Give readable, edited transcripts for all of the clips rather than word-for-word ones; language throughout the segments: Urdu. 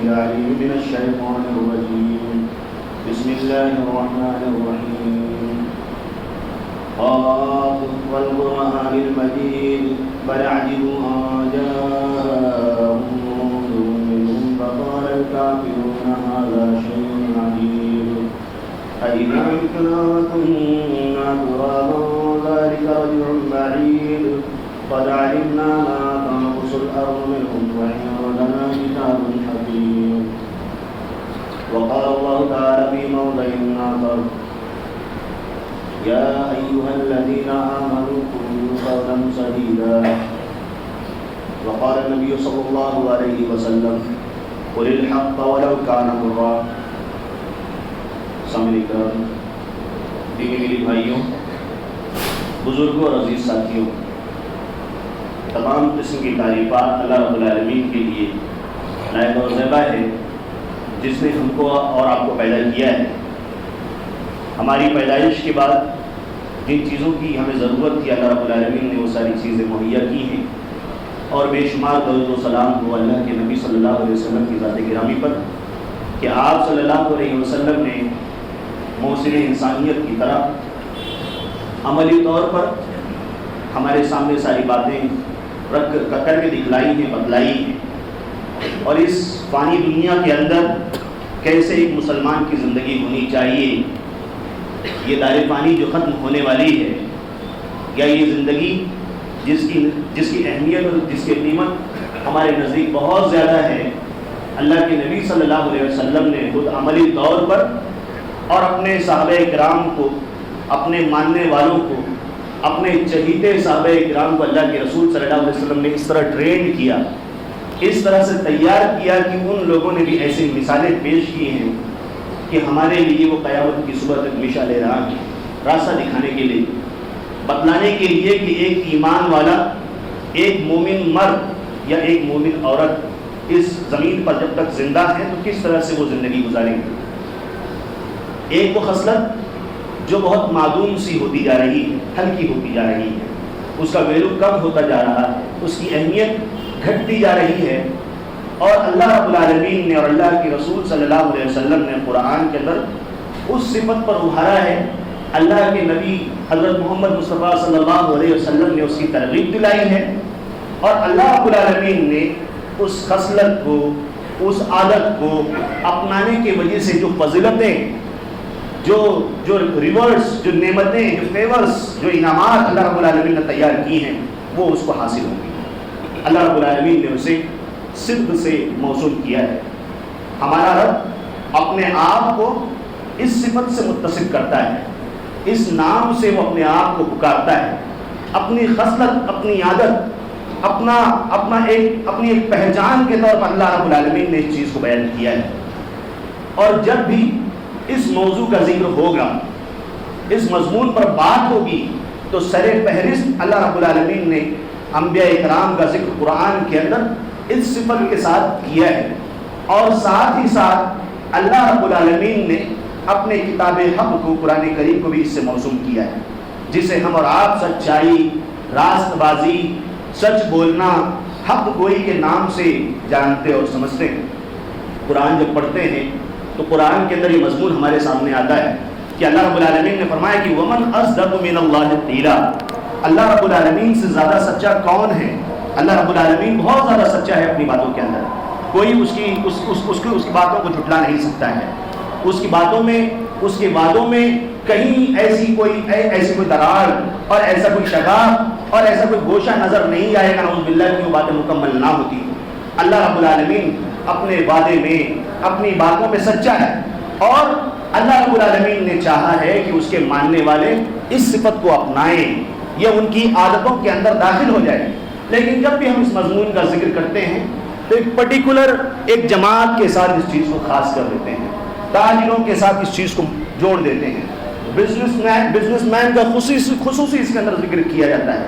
العليم من الشيطان الرجيم بسم الله الرحمن الرحيم قاف والقرآن المجيد بل عجبوا أن جاءهم منذر منهم فقال الكافرون هذا شيء عجيب أإذا متنا وكنا ترابا ذلك رجع بعيد قد علمنا ما تنقص الأرض منهم وعندنا كتاب حكيم. وقال الله تعالى في موضع آخر يا أيها الذين آمنوا قولوا قولا سديدا. وقال النبي صلى الله عليه وسلم قل الحق ولو كان مرا. سامنے کرام دیگر میری بھائیوں، بزرگوں اور عزیز ساتھیوں، تمام قسم کی تعریفات اللہ رب العالمین کے لیے لائق اور زیبا ہے، جس نے ہم کو اور آپ کو پیدا کیا ہے. ہماری پیدائش کے بعد جن چیزوں کی ہمیں ضرورت تھی اللہ رب العالمین نے وہ ساری چیزیں مہیا کی ہیں، اور بے شمار درود و سلام ہو اللہ کے نبی صلی اللہ علیہ وسلم کی ذات گرامی پر کہ آپ صلی اللہ علیہ وسلم نے محسن انسانیت کی طرح عملی طور پر ہمارے سامنے ساری باتیں رکھ کر کے دکھلائی ہیں، بتلائی ہیں، اور اس فانی دنیا کے اندر کیسے ایک مسلمان کی زندگی ہونی چاہیے. یہ دار فانی جو ختم ہونے والی ہے، یا یہ زندگی جس کی اہمیت اور جس کی قیمت ہمارے نزدیک بہت زیادہ ہے، اللہ کے نبی صلی اللہ علیہ وسلم نے خود عملی طور پر اور اپنے صحابہ کرام کو، اپنے ماننے والوں کو، اپنے چہیتے صحابہ کرام کو اللہ کے رسول صلی اللہ علیہ وسلم نے اس طرح ٹرین کیا، اس طرح سے تیار کیا کہ ان لوگوں نے بھی ایسی مثالیں پیش کی ہیں کہ ہمارے لیے وہ قیامت کی صبح تک مشعل راہ ہے، راستہ دکھانے کے لیے، بتلانے کے لیے کہ ایک ایمان والا، ایک مومن مرد یا ایک مومن عورت اس زمین پر جب تک زندہ ہے تو کس طرح سے وہ زندگی گزاریں گے. ایک وہ خصلت جو بہت معدوم سی ہوتی جا رہی ہے، ہلکی ہوتی جا رہی ہے، اس کا ویلو کم ہوتا جا رہا ہے، اس کی اہمیت گھٹتی جا رہی ہے، اور اللہ رب العالمین نے اور اللہ کے رسول صلی اللہ علیہ وسلم نے قرآن کے اندر اس صفت پر ابھارا ہے. اللہ کے نبی حضرت محمد مصطفیٰ صلی اللہ علیہ وسلم نے اس کی ترغیب دلائی ہے، اور اللہ رب العالمین نے اس خصلت کو، اس عادت کو اپنانے کی وجہ سے جو فضیلتیں، جو ریورڈز، جو نعمتیں، جو فیورز، جو انعامات اللہ رب العالمین نے تیار کی ہیں وہ اس کو حاصل ہوں گی. اللہ رب العالمین نے اسے صدق سے موصول کیا ہے. ہمارا رب اپنے آپ کو اس صفت سے متصف کرتا ہے، اس نام سے وہ اپنے آپ کو پکارتا ہے. اپنی خصلت، اپنی عادت، اپنی ایک پہچان کے طور پر اللہ رب العالمین نے اس چیز کو بیان کیا ہے. اور جب بھی اس موضوع کا ذکر ہوگا، اس مضمون پر بات ہوگی، تو سر فہرست اللہ رب العالمین نے انبیاء کرام کا ذکر قرآن کے اندر اس صفت کے ساتھ کیا ہے. اور ساتھ ہی ساتھ اللہ رب العالمین نے اپنے کتاب حق کو، قرآن کریم کو بھی اس سے موسوم کیا ہے، جسے ہم اور آپ سچائی، راست بازی، سچ بولنا، حق گوئی کے نام سے جانتے اور سمجھتے ہیں. قرآن جب پڑھتے ہیں تو قرآن کے اندر یہ مضمون ہمارے سامنے آتا ہے کہ اللہ رب العالمین نے فرمایا کہ وَمَنْ أَصْدَقُ مِنَ اللَّهِ قِيلًا. اللہ رب العالمین سے زیادہ سچا کون ہے؟ اللہ رب العالمین بہت زیادہ سچا ہے اپنی باتوں کے اندر. کوئی اس کی باتوں کو جھٹلا نہیں سکتا ہے. اس کی باتوں میں کہیں ایسی کوئی دراڑ اور ایسا کوئی شگاف اور ایسا کوئی گوشہ نظر نہیں آئے گا نعوذ باللہ کہ وہ باتیں مکمل نہ ہوتی. اللہ رب العالمین اپنے وعدے میں، اپنی باتوں میں سچا ہے، اور اللہ رب العالمین نے چاہا ہے کہ اس کے ماننے والے اس صفت کو اپنائیں، یہ ان کی عادتوں کے اندر داخل ہو جائے. لیکن جب بھی ہم اس مضمون کا ذکر کرتے ہیں تو ایک پرٹیکولر ایک جماعت کے ساتھ اس چیز کو خاص کر دیتے ہیں، تاجروں کے ساتھ اس چیز کو جوڑ دیتے ہیں، بزنس مین کا خصوصی اس کے اندر ذکر کیا جاتا ہے.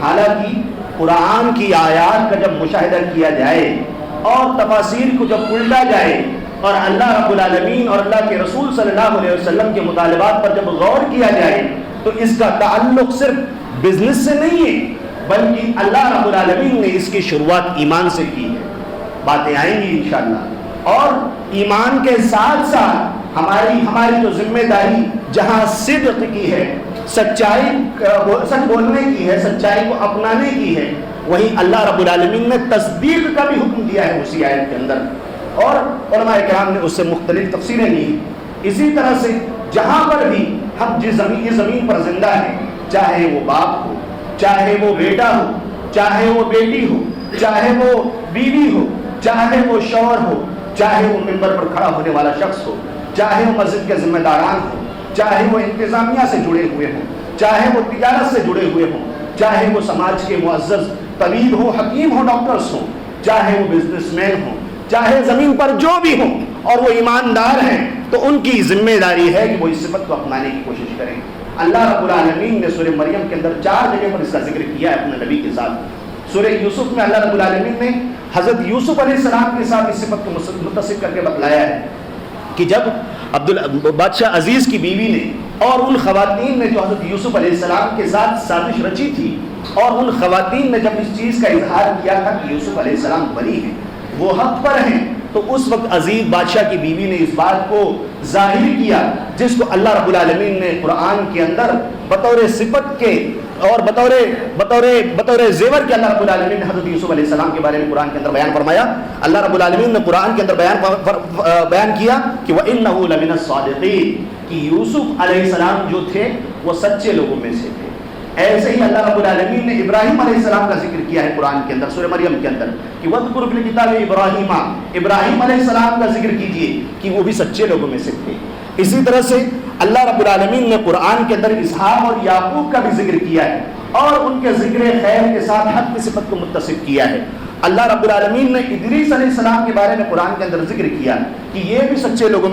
حالانکہ قرآن کی آیات کا جب مشاہدہ کیا جائے اور تفاسیر کو جب الٹا جائے اور اللہ رب العالمین اور اللہ کے رسول صلی اللہ علیہ وسلم کے مطالبات پر جب غور کیا جائے تو اس کا تعلق صرف بزنس سے نہیں ہے، بلکہ اللہ رب العالمین نے اس کی شروعات ایمان سے کی ہے. باتیں آئیں گی انشاءاللہ اور ایمان کے ساتھ ساتھ ہماری جو ذمہ داری جہاں صدق کی ہے، سچ بولنے کی ہے، سچائی کو اپنانے کی ہے، وہیں اللہ رب العالمین نے تصدیق کا بھی حکم دیا ہے اسی آیت کے اندر، اور علماء کرام نے اس سے مختلف تفسیریں لی۔ اسی طرح سے جہاں پر بھی ہم جس زمین پر زندہ ہیں، چاہے وہ باپ ہو، چاہے وہ بیٹا ہو، چاہے وہ بیٹی ہو، چاہے وہ بیوی ہو، چاہے وہ شوہر ہو، چاہے وہ ممبر پر کھڑا ہونے والا شخص ہو، چاہے وہ مسجد کے ذمہ داران ہوں، چاہے وہ انتظامیہ سے جڑے ہوئے ہوں، چاہے وہ تجارت سے جڑے ہوئے ہوں، چاہے وہ سماج کے معزز طبیب ہو، حکیم ہو، ڈاکٹرز ہوں، چاہے وہ بزنس مین ہوں، چاہے زمین پر جو بھی ہوں اور وہ ایماندار ہیں، تو ان کی ذمہ داری ہے کہ وہ اس صفت کو اپنانے کی کوشش کریں۔ اللہ رب العالمین نے سورہ مریم کے اندر 4 جگہ پر اس کا ذکر کیا ہے اپنے نبی کے ساتھ۔ سورہ یوسف میں اللہ رب العالمین نے حضرت یوسف علیہ السلام کے ساتھ اس صفت کو متصف کر کے بتلایا ہے کہ جب بادشاہ عزیز کی بیوی نے اور ان خواتین نے جو حضرت یوسف علیہ السلام کے ساتھ سازش رچی تھی، اور ان خواتین نے جب اس چیز کا اظہار کیا تھا کہ یوسف علیہ السلام بری ہیں، وہ حق پر ہیں، تو اس وقت عزیز بادشاہ کی بیوی نے اس بات کو ظاہر کیا جس کو اللہ رب العالمین نے قرآن کے اندر بطور صفت کے اور بطور زیور کے اللہ رب العالمین نے حضرت یوسف علیہ السلام کے بارے میں قرآن کے اندر بیان فرمایا۔ اللہ رب العالمین نے قرآن کے اندر بیان کیا کہ وَإِنَّهُ لَمِنَ الصَّادِقِينَ، کہ یوسف علیہ السلام جو تھے وہ سچے لوگوں میں سے تھے۔ ایسے ہی اللہ رب العالمین نے ابراہیم علیہ السلام کا ذکر کیا ہے قرآن کے اندر سورہ مریم کے اندر کہ وَاذْكُرْ فِي الْكِتَابِ إِبْرَاهِيمَ، ابراہیم علیہ السلام کا ذکر کیجئے کہ وہ بھی سچے لوگوں میں سے تھے۔ اسی طرح سے اللہ رب العالمین نے قرآن کے اندر اسحاق اور یعقوب کا بھی ذکر کیا ہے، اور ان کے ذکر خیر کے ساتھ حق کی صفت کو متصف کیا ہے۔ اللہ رب العالمین نے ادریس علیہ السلام کے بارے میں قرآن کے اندر ذکر کیا کہ یہ بھی سچے لوگوں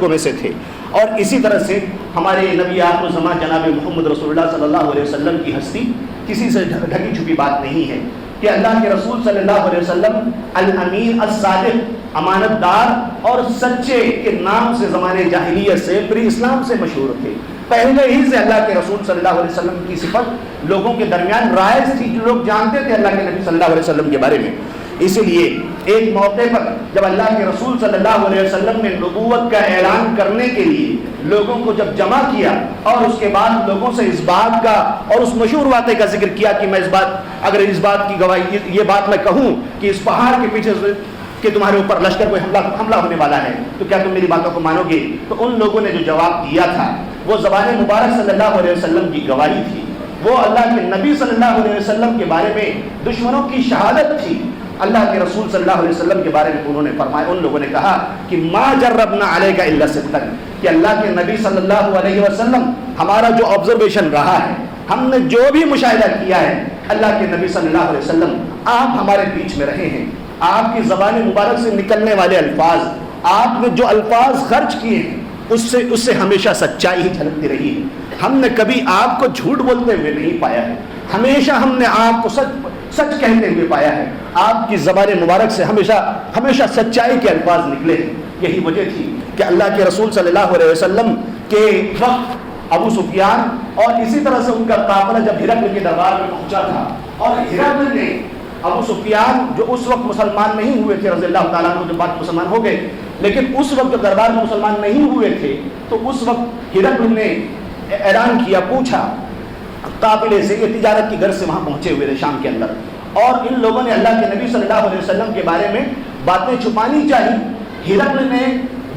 میں سے تھے۔ اور اسی طرح سے ہمارے نبی آخر الزمان جناب محمد رسول اللہ صلی اللہ علیہ وسلم کی ہستی کسی سے ڈھکی چھپی بات نہیں ہے کہ اللہ کے رسول صلی اللہ علیہ وسلم الامین الصادق، امانت دار اور سچے کے نام سے زمانے جاہلیت سے پری اسلام سے مشہور تھے۔ پہلے ہی سے اللہ کے رسول صلی اللہ علیہ وسلم کی صفت لوگوں کے درمیان رائج تھی، جو لوگ جانتے تھے اللہ کے نبی صلی اللہ علیہ وسلم کے بارے میں۔ اسی لیے ایک موقع پر جب اللہ کے رسول صلی اللہ علیہ وسلم نے نبوت کا اعلان کرنے کے لیے لوگوں کو جب جمع کیا، اور اس کے بعد لوگوں سے اس بات کا اور اس مشہور واقعے کا ذکر کیا کہ میں اگر اس بات کی گواہی یہ بات میں کہوں کہ اس پہاڑ کے پیچھے کہ تمہارے اوپر لشکر کوئی حملہ ہونے والا ہے تو کیا تم میری باتوں کو مانو گے؟ تو ان لوگوں نے جو جواب دیا تھا وہ زبان مبارک صلی اللہ علیہ وسلم کی گواہی تھی، وہ اللہ کے نبی صلی اللہ علیہ وسلم کے بارے میں دشمنوں کی شہادت تھی۔ اللہ کے رسول صلی اللہ علیہ وسلم کے بارے میں انہوں نے فرمایا، ان لوگوں نے کہا کہ ما جربنا علیک الا صدقا، کہ اللہ کے نبی صلی اللہ علیہ وسلم ہمارا جو آبزرویشن رہا ہے، ہم نے جو بھی مشاہدہ کیا ہے، اللہ کے نبی صلی اللہ علیہ وسلم آپ ہمارے بیچ میں رہے ہیں، آپ کی زبان مبارک سے نکلنے والے الفاظ، آپ نے جو الفاظ خرچ کیے ہیں اس سے ہمیشہ سچائی ہی جھلکتی رہی ہے۔ ہم نے کبھی آپ کو جھوٹ بولتے ہوئے نہیں پایا ہے، ہمیشہ ہم نے آپ کو سچ کہتے ہوئے پایا ہے۔ آپ کی زبان مبارک سے ہمیشہ سچائی کے الفاظ نکلے ہیں۔ یہی وجہ تھی کہ اللہ کے رسول صلی اللہ علیہ وسلم کے وقت ابو سفیان اور اسی طرح سے ان کا قافلہ جب ہرقل کے دربار میں پہنچا تھا، اور ہرقل نے ابو سفیان جو اس وقت مسلمان نہیں ہوئے تھے رضی اللہ تعالیٰ عنہ، جو بعد مسلمان ہو گئے، لیکن اس وقت جب دربار میں مسلمان نہیں ہوئے تھے تو اس وقت ہرقل نے اعلان کیا، پوچھا قافلے سے، یہ تجارت کی غرض سے وہاں پہنچے ہوئے تھے شام کے اندر، اور ان لوگوں نے اللہ کے نبی صلی اللہ علیہ وسلم کے بارے میں باتیں چھپانی چاہی۔ ہرقل نے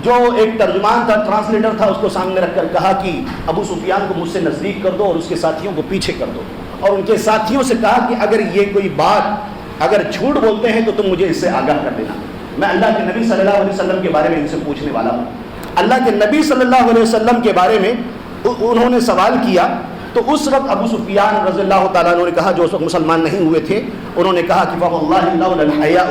جو ایک ترجمان تھا، ٹرانسلیٹر تھا، اس کو سامنے رکھ کر کہا کہ ابو سفیان کو مجھ سے نزدیک کر دو اور اس کے ساتھیوں کو پیچھے کر دو، اور ان کے ساتھیوں سے کہا کہ اگر یہ کوئی بات اگر جھوٹ بولتے ہیں تو تم مجھے اس سے آگاہ کر دینا، میں اللہ کے نبی صلی اللہ علیہ وسلم کے بارے میں ان سے پوچھنے والا ہوں۔ اللہ کے نبی صلی اللہ علیہ وسلم کے بارے میں انہوں نے سوال کیا، تو اس وقت ابو سفیان رضی اللہ تعالیٰ عنہ نے کہا، جو اس وقت مسلمان نہیں ہوئے تھے، انہوں نے کہا کہ فواللہ لولا الحیاء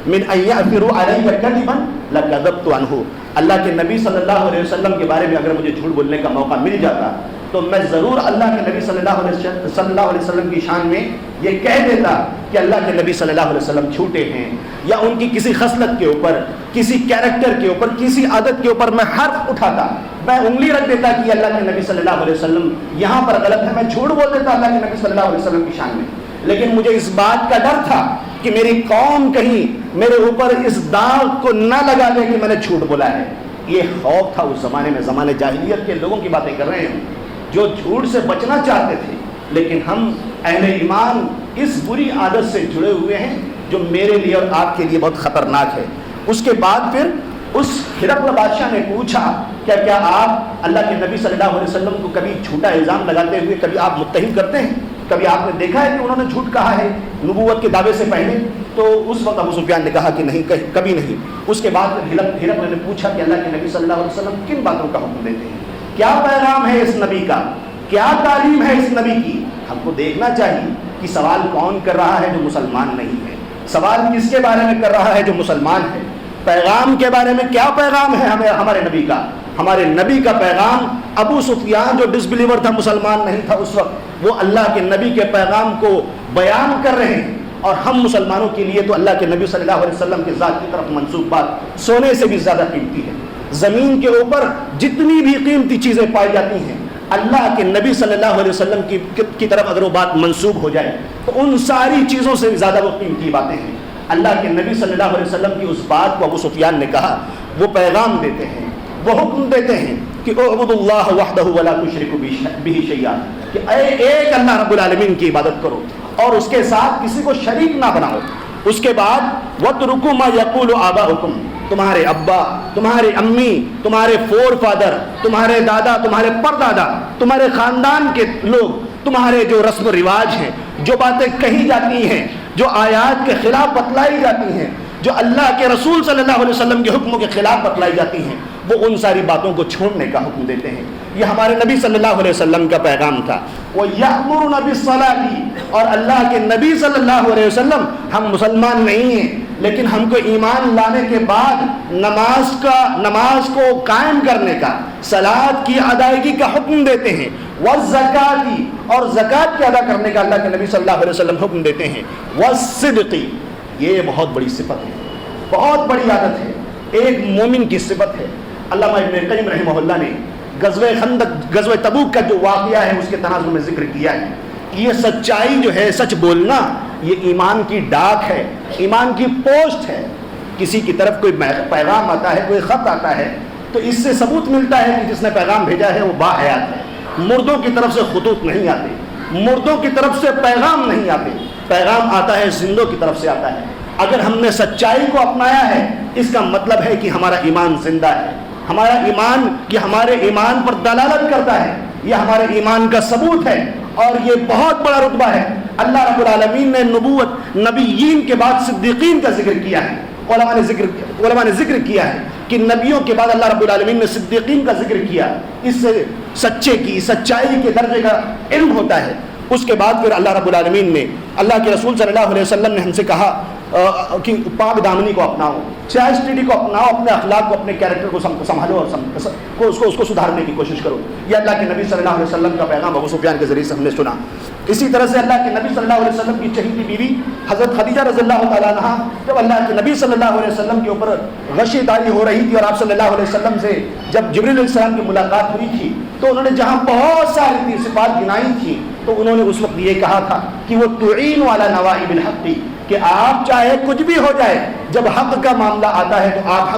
من ان یأثروا علی کذبا لکذبت عنہ، اللہ کے نبی صلی اللہ علیہ وسلم کے بارے میں اگر مجھے جھوٹ بولنے کا موقع مل جاتا تو میں ضرور اللہ کے نبی صلی اللہ علیہ وسلم کی شان میں یہ کہہ دیتا کہ اللہ کے نبی صلی اللہ علیہ وسلم جھوٹے ہیں، یا ان کی کسی خصلت کے اوپر، کسی کیریکٹر کے اوپر، کسی عادت کے اوپر میں حرف اٹھاتا، میں انگلی رکھ دیتا کہ اللہ کے نبی صلی اللہ علیہ وسلم یہاں پر غلط ہے، میں جھوٹ بول دیتا اللہ کے نبی صلی اللہ علیہ وسلم کی شان میں۔ لیکن مجھے اس بات کا ڈر تھا کہ میری قوم کہیں میرے اوپر اس داغ کو نہ لگا دے کہ میں نے جھوٹ بولا ہے. یہ خوف تھا اس زمانے میں. زمانے جاہلیت کے لوگوں کی باتیں کر رہے ہیں جو جھوٹ سے بچنا چاہتے تھے. لیکن ہم اہل ایمان اس بری عادت سے جڑے ہوئے ہیں جو میرے لیے اور آپ کے لیے بہت خطرناک ہے. اس کے بعد پھر اس ہرقل بادشاہ نے پوچھا کیا آپ اللہ کے نبی صلی اللہ علیہ وسلم کو کبھی جھوٹا الزام لگاتے ہوئے کبھی آپ متہم کرتے ہیں؟ کبھی آپ نے دیکھا ہے کہ انہوں نے جھوٹ کہا ہے نبوت کے دعوے سے پہلے؟ تو اس وقت ابو سفیان نے کہا کہ نہیں، کبھی نہیں. اس کے بعد ہرقل نے پوچھا کہ اللہ کے نبی صلی اللہ علیہ وسلم کن باتوں کا حکم دیتے ہیں؟ کیا پیغام ہے اس نبی کا؟ کیا تعلیم ہے اس نبی کی؟ ہم کو دیکھنا چاہیے کہ سوال کون کر رہا ہے جو مسلمان نہیں ہے. سوال کس کے بارے میں کر رہا ہے جو مسلمان ہے. پیغام کے بارے میں کیا پیغام ہے ہمارے نبی کا؟ ہمارے نبی کا پیغام ابو سفیان جو ڈس بلیور تھا، مسلمان نہیں تھا اس وقت، وہ اللہ کے نبی کے پیغام کو بیان کر رہے ہیں. اور ہم مسلمانوں کے لیے تو اللہ کے نبی صلی اللہ علیہ وسلم کے ذات کی طرف منسوب بات سونے سے بھی زیادہ قیمتی ہے. زمین کے اوپر جتنی بھی قیمتی چیزیں پائی جاتی ہیں، اللہ کے نبی صلی اللہ علیہ وسلم کی طرف اگر وہ بات منسوب ہو جائے تو ان ساری چیزوں سے زیادہ وہ قیمتی باتیں ہیں. اللہ کے نبی صلی اللہ علیہ وسلم کی اس بات کو ابو سفیان نے کہا. وہ پیغام دیتے ہیں، وہ حکم دیتے ہیں کہ اعبدوا اللہ وحدہ ولا تشرکوا بہ شیئا، کہ ایک اللہ رب العالمین کی عبادت کرو اور اس کے ساتھ کسی کو شریک نہ بناؤ. اس کے بعد وَاتْرُكُوا مَا يَقُولُ آبَاؤُكُمْ، تمہارے ابا، تمہارے امی، تمہارے فور فادر، تمہارے دادا، تمہارے پردادا، تمہارے خاندان کے لوگ، تمہارے جو رسم و رواج ہیں، جو باتیں کہی جاتی ہیں، جو آیات کے خلاف بتلائی جاتی ہیں، جو اللہ کے رسول صلی اللہ علیہ وسلم کے حکموں کے خلاف بتلائی جاتی ہیں، وہ ان ساری باتوں کو چھوڑنے کا حکم دیتے ہیں. یہ ہمارے نبی صلی اللہ علیہ وسلم کا پیغام تھا. وَيَأْمُرُونَ بِالصَّلَاةِ، اور اللہ کے نبی صلی اللہ علیہ وسلم، ہم مسلمان نہیں ہیں لیکن ہم کو ایمان لانے کے بعد نماز کو قائم کرنے کا، صلاۃ کی ادائیگی کا حکم دیتے ہیں. وَالزَّكَاةِ، اور زکوٰۃ کی ادا کرنے کا اللہ کے نبی صلی اللہ علیہ وسلم حکم دیتے ہیں. وَالصِّدْقِ، یہ بہت بڑی صفت ہے، بہت بڑی عادت ہے، ایک مومن کی صفت ہے. علامہ ابن قیم رحمہ اللہ نے غزوہ خندق، غزوہ تبوک کا جو واقعہ ہے اس کے تناظر میں ذکر کیا ہے. یہ سچائی جو ہے، سچ بولنا، یہ ایمان کی ڈاک ہے، ایمان کی پوسٹ ہے. کسی کی طرف کوئی پیغام آتا ہے، کوئی خط آتا ہے، تو اس سے ثبوت ملتا ہے کہ جس نے پیغام بھیجا ہے وہ باحیات ہے. مردوں کی طرف سے خطوط نہیں آتے، مردوں کی طرف سے پیغام نہیں آتے، پیغام آتا ہے زندوں کی طرف سے آتا ہے. اگر ہم نے سچائی کو اپنایا ہے اس کا مطلب ہے کہ ہمارا ایمان زندہ ہے. ہمارا ایمان، یہ ہمارے ایمان پر دلالت کرتا ہے، یہ ہمارے ایمان کا ثبوت ہے، اور یہ بہت بڑا رتبہ ہے. اللہ رب العالمین نے نبوت، نبیین کے بعد صدیقین کا ذکر کیا ہے. علماء نے ذکر کیا ہے کہ نبیوں کے بعد اللہ رب العالمین نے صدیقین کا ذکر کیا. اس سے سچے کی، سچائی کے درجے کا علم ہوتا ہے. اس کے بعد پھر اللہ رب العالمین نے، اللہ کے رسول صلی اللہ علیہ وسلم نے ہم سے کہا کہ پاک دامنی کو اپناؤ، چاسٹیٹی کو اپناؤ، اپنے اخلاق کو، اپنے کیریکٹر کو سنبھالو اور اس کو سدھارنے کی کوشش کرو. یہ اللہ کے نبی صلی اللہ علیہ وسلم کا پیغام ابو سفیان کے ذریعے سے ہم نے سنا. اسی طرح سے اللہ کے نبی صلی اللہ علیہ وسلم کی چہیتی بیوی حضرت خدیجہ رضی اللہ تعالیٰ عنہا، جب اللہ کے نبی صلی اللہ علیہ وسلم کے اوپر غشی داری ہو رہی تھی اور آپ صلی اللہ علیہ وسلم سے جب جبریل علیہ السلام کی ملاقات ہوئی تھی تو انہوں نے جہاں بہت ساری صفات گنائی تھی تو انہوں نے اس وقت یہ کہا تھا کہ وہ تعین علی نوائب الحق، کہ آپ چاہے کچھ بھی ہو جائے، جب حق کا معاملہ آتا ہے تو آپ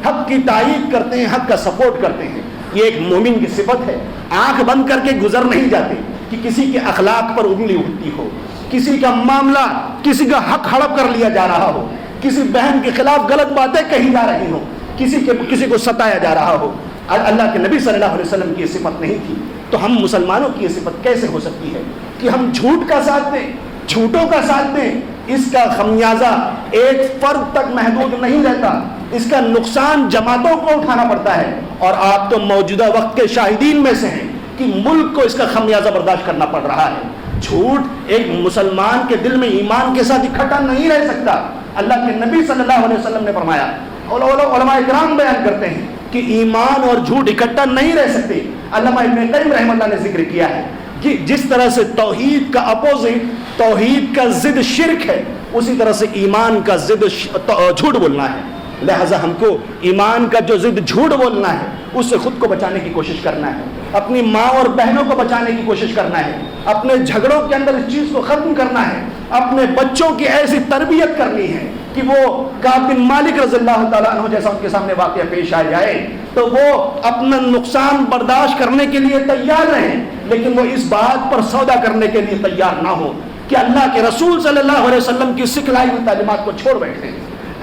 حق کی تائید کرتے ہیں، حق کا سپورٹ کرتے ہیں. یہ ایک مومن کی صفت ہے. آنکھ بند کر کے گزر نہیں جاتے کہ کسی کے اخلاق پر انگلی اٹھتی ہو، کسی کا معاملہ، کسی کا حق ہڑپ کر لیا جا رہا ہو، کسی بہن کے خلاف غلط باتیں کہی جا رہی ہوں، کسی کو ستایا جا رہا ہو. اللہ کے نبی صلی اللہ علیہ وسلم کی یہ صفت نہیں تھی. تو ہم مسلمانوں کی یہ صفت کیسے ہو سکتی ہے کہ ہم جھوٹ کا ساتھ دیں، جھوٹوں کا ساتھ دیں؟ اس کا خمیازہ ایک فرد تک محدود نہیں رہتا، اس کا نقصان جماعتوں کو اٹھانا پڑتا ہے. اور آپ تو موجودہ وقت کے شاہدین میں سے ہیں کہ ملک کو اس کا خمیازہ برداشت کرنا پڑ رہا ہے. جھوٹ ایک مسلمان کے دل میں ایمان کے ساتھ اکٹھا نہیں رہ سکتا. اللہ کے نبی صلی اللہ علیہ وسلم نے فرمایا، علماء اکرام بیان کرتے ہیں کہ ایمان اور جھوٹ اکٹھا نہیں رہ سکتے. علامہ ابن قیم رحمہ اللہ نے ذکر کیا ہے کہ جس طرح سے توحید کا اپوزٹ، توحید کا ضد شرک ہے، اسی طرح سے ایمان کا ضد جھوٹ بولنا ہے. لہذا ہم کو ایمان کا جو ضد جھوٹ بولنا ہے اس سے خود کو بچانے کی کوشش کرنا ہے، اپنی ماں اور بہنوں کو بچانے کی کوشش کرنا ہے، اپنے جھگڑوں کے اندر اس چیز کو ختم کرنا ہے، اپنے بچوں کی ایسی تربیت کرنی ہے کہ وہ کعب بن مالک رضی اللہ تعالیٰ عنہ جیسا ان کے سامنے واقعہ پیش آ جائے تو وہ اپنا نقصان برداشت کرنے کے لیے تیار رہیں، لیکن وہ اس بات پر سودا کرنے کے لیے تیار نہ ہو کہ اللہ کے رسول صلی اللہ علیہ وسلم کی سکھلائی ہوئی تعلیمات کو چھوڑ بیٹھیں۔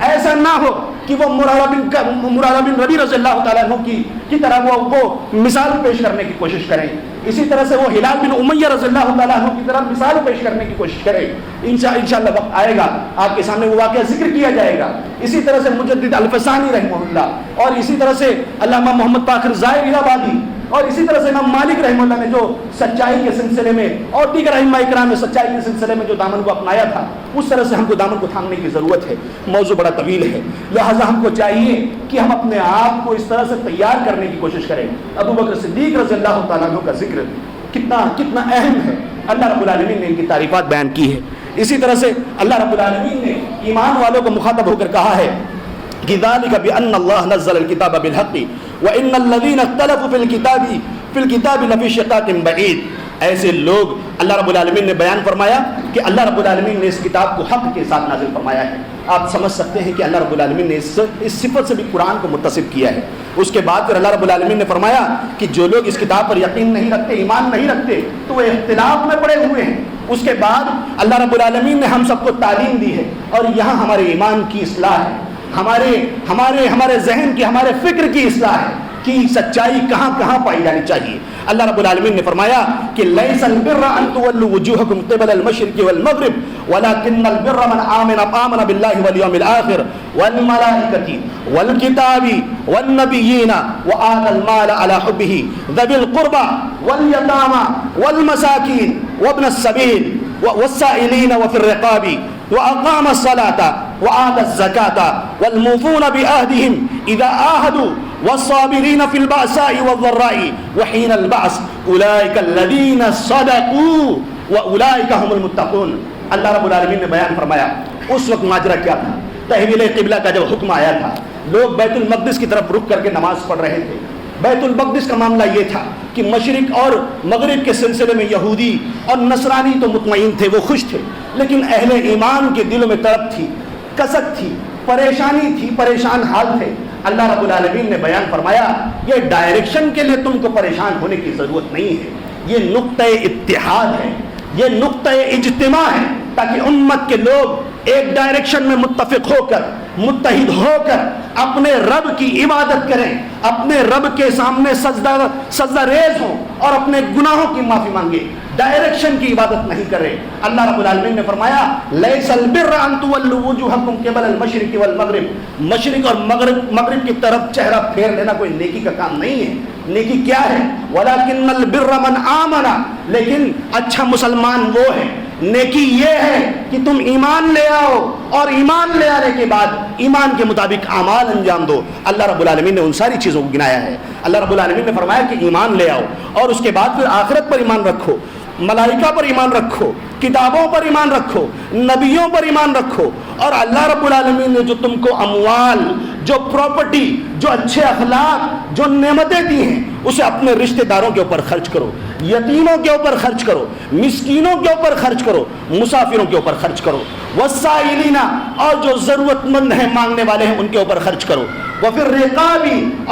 ایسا نہ ہو کہ وہ مرارہ بن ربیع رضی اللہ تعالیٰ عنہ کی طرح وہ مثال پیش کرنے کی کوشش کریں، اسی طرح سے وہ ہلال بن امیہ رضی اللہ تعالیٰ عنہ کی طرح مثال پیش کرنے کی کوشش کریں۔ انشاءاللہ وقت آئے گا آپ کے سامنے وہ واقعہ ذکر کیا جائے گا۔ اسی طرح سے مجدد الفسانی رحمہ اللہ، اور اسی طرح سے علامہ محمد باقر زاہد الہ آبادی، اور اسی طرح سے امام مالک رحمہ اللہ نے جو سچائی کے سلسلے میں اور دیگر ائمہ اکرام نے سچائی کے سلسلے میں جو دامن کو اپنایا تھا، اس طرح سے ہم کو دامن کو تھامنے کی ضرورت ہے۔ موضوع بڑا طویل ہے، لہٰذا ہم کو چاہیے کہ ہم اپنے آپ کو اس طرح سے تیار کرنے کی کوشش کریں۔ ابو بکر صدیق رضی اللہ تعالیٰ عنہ کا ذکر کتنا اہم ہے، اللہ رب العالمین نے ان کی تعریفات بیان کی ہے۔ اسی طرح سے اللہ رب العالمین نے ایمان والوں کو مخاطب ہو کر کہا ہے کہ ذَلِكَ بِأَنَّ اللَّهَ نَزَّلَ الْكِتَابَ بِالْحَقِّ وَإِنَّ الَّذِينَ اخْتَلَفُوا فِي الْكِتَابِ لَفِي شِقَاقٍ بَعِيدٍ۔ ایسے لوگ اللہ رب العالمین نے بیان فرمایا کہ اللہ رب العالمین نے اس کتاب کو حق کے ساتھ نازل فرمایا ہے۔ آپ سمجھ سکتے ہیں کہ اللہ رب العالمین نے اس صفت سے بھی قرآن کو متصف کیا ہے۔ اس کے بعد پھر اللہ رب العالمین نے فرمایا کہ جو لوگ اس کتاب پر یقین نہیں رکھتے، ایمان نہیں رکھتے، تو وہ اختلاف میں پڑے ہوئے ہیں۔ اس کے بعد اللہ رب العالمین نے ہم سب کو تعلیم دی ہے، اور یہاں ہمارے ایمان کی اصلاح ہے، ہمارے ذہن کی، ہمارے فکر کی اصلاح ہے کہ سچائی کہاں کہاں پائی جانی چاہیے۔ اللہ رب العالمین نے فرمایا کہ لیس البر ان تولوا وجوهکم قبل المشرق والمغرب ولكن البر من آمن بالله واليوم الآخر والملائكة والكتاب والنبيين وآتى المال على حبه ذوي القربى واليتامى والمساكين وابن السبيل والسائلين وفي الرقاب وأقام الصلاة وآتى الزكاة والموفون بعهدهم إذا عاهدوا والصابرين في البأساء والضراء وحين البعث أولئك الذين صدقوا وأولئك هم المتقون۔ اللہ رب العالمین نے بیان فرمایا اس وقت ماجرا کیا تھا، تحویل قبلہ کا جب حکم آیا تھا، لوگ بیت المقدس کی طرف رک کر کے نماز پڑھ رہے تھے۔ بیت المقدس کا معاملہ یہ تھا کہ مشرق اور مغرب کے سلسلے میں یہودی اور نصرانی تو مطمئن تھے، وہ خوش تھے، لیکن اہل ایمان کے دلوں میں تڑپ تھی، کسک تھی، پریشانی تھی، پریشان حال تھے۔ اللہ رب العالمین نے بیان فرمایا یہ ڈائریکشن کے لیے تم کو پریشان ہونے کی ضرورت نہیں ہے، یہ نقطہ اتحاد ہے، یہ نقطہ اجتماع ہے، تاکہ امت کے لوگ ایک ڈائریکشن میں متفق ہو کر، متحد ہو کر اپنے رب کی عبادت کریں، اپنے رب کے سامنے سجدہ ریز ہوں اور اپنے گناہوں کی معافی مانگے، ڈائریکشن کی عبادت نہیں کریں۔ اللہ رب العالمین نے فرمایا لیس البر ان تولوا وجوهکم قبل المشرق والمغرب، مشرق اور مغرب کی طرف چہرہ پھیر لینا کوئی نیکی کا کام نہیں ہے۔ نیکی کیا ہے؟ ولکن البر من آمن، لیکن اچھا مسلمان وہ ہے، نیکی یہ ہے کہ تم ایمان لے آؤ اور ایمان لے آنے کے بعد ایمان کے مطابق اعمال انجام دو۔ اللہ رب العالمین نے ان ساری چیزوں کو گنایا ہے۔ اللہ رب العالمین نے فرمایا کہ ایمان لے آؤ، اور اس کے بعد پھر آخرت پر ایمان رکھو، ملائکہ پر ایمان رکھو، کتابوں پر ایمان رکھو، نبیوں پر ایمان رکھو، اور اللہ رب العالمین نے جو تم کو اموال، جو پراپرٹی، جو اچھے اخلاق، جو نعمتیں دی ہیں، اسے اپنے رشتہ داروں کے اوپر خرچ کرو، یتیموں کے اوپر خرچ کرو، مسکینوں کے اوپر خرچ کرو، مسافروں کے اوپر خرچ کرو، والسائلین، اور جو ضرورت مند ہیں، مانگنے والے ہیں، ان کے اوپر خرچ کرو، وفی الرقاب،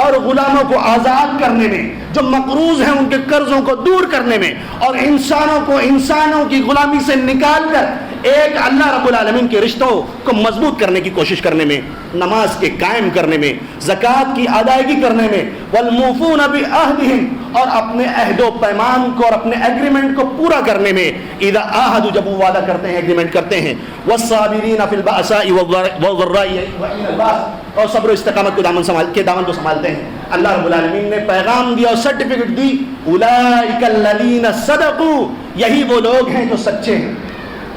اور غلاموں کو آزاد کرنے میں، جو مقروض ہیں ان کے قرضوں کو دور کرنے میں، اور انسانوں کی غلامی سے نکال کر ایک اللہ رب العالمین کے رشتوں کو مضبوط کرنے کی کوشش کرنے میں، نماز کے قائم کرنے میں، زکوٰۃ کی ادائیگی کرنے میں، والموفون بعہدہم، اور اپنے عہد و پیمان کو اور اپنے ایگریمنٹ کو پورا کرنے میں، اذا عاہدوا، جب وہ وعدہ کرتے ہیں، ایگریمنٹ کرتے ہیں، والصابرین فی البأساء والضراء، اور صبر و استقامت کے دامن کو سنبھالتے ہیں۔ اللہ رب العالمین نے پیغام دیا اور سرٹیفکیٹ دی، اولئک الذین صدقوا، یہی وہ لوگ ہیں جو سچے ہیں۔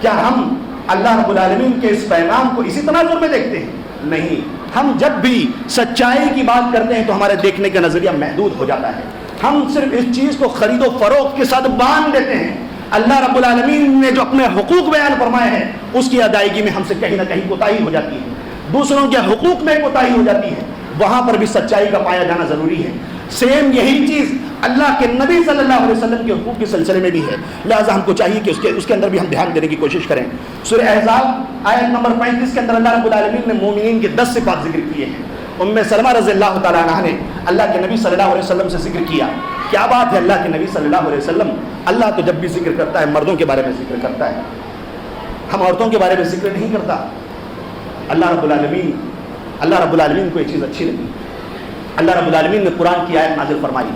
کیا ہم اللہ رب العالمین کے اس پیغام کو اسی تناظر میں دیکھتے ہیں؟ نہیں، ہم جب بھی سچائی کی بات کرتے ہیں تو ہمارے دیکھنے کا نظریہ محدود ہو جاتا ہے، ہم صرف اس چیز کو خرید و فروخت کے ساتھ باندھ دیتے ہیں۔ اللہ رب العالمین نے جو اپنے حقوق بیان فرمائے ہیں اس کی ادائیگی میں ہم سے کہیں نہ کہیں کوتاہی ہو جاتی ہے، دوسروں کے حقوق میں کوتاہی ہو جاتی ہے، وہاں پر بھی سچائی کا پایا جانا ضروری ہے۔ سیم یہی چیز اللہ کے نبی صلی اللہ علیہ وسلم کے حقوق کے سلسلے میں بھی ہے، لہٰذا ہم کو چاہیے کہ اس کے اندر بھی ہم دھیان دینے کی کوشش کریں۔ سورہ احزاب آیت نمبر 35 کے اندر اللہ رب العالمین نے مومنین کے 10 صفات ذکر کیے ہیں۔ سلمہ رضی اللہ تعالیٰ عنہ نے اللہ کے نبی صلی اللہ علیہ وسلم سے ذکر کیا، کیا بات ہے، اللہ کے نبی صلی اللہ علیہ وسلم، اللہ تو جب بھی ذکر کرتا ہے مردوں کے بارے میں ذکر کرتا ہے، ہم عورتوں کے بارے میں ذکر نہیں کرتا۔ اللہ رب العالمین کو یہ چیز اچھی لگی، اللہ رب العالمین نے قرآن کی آیت نازل فرمائی،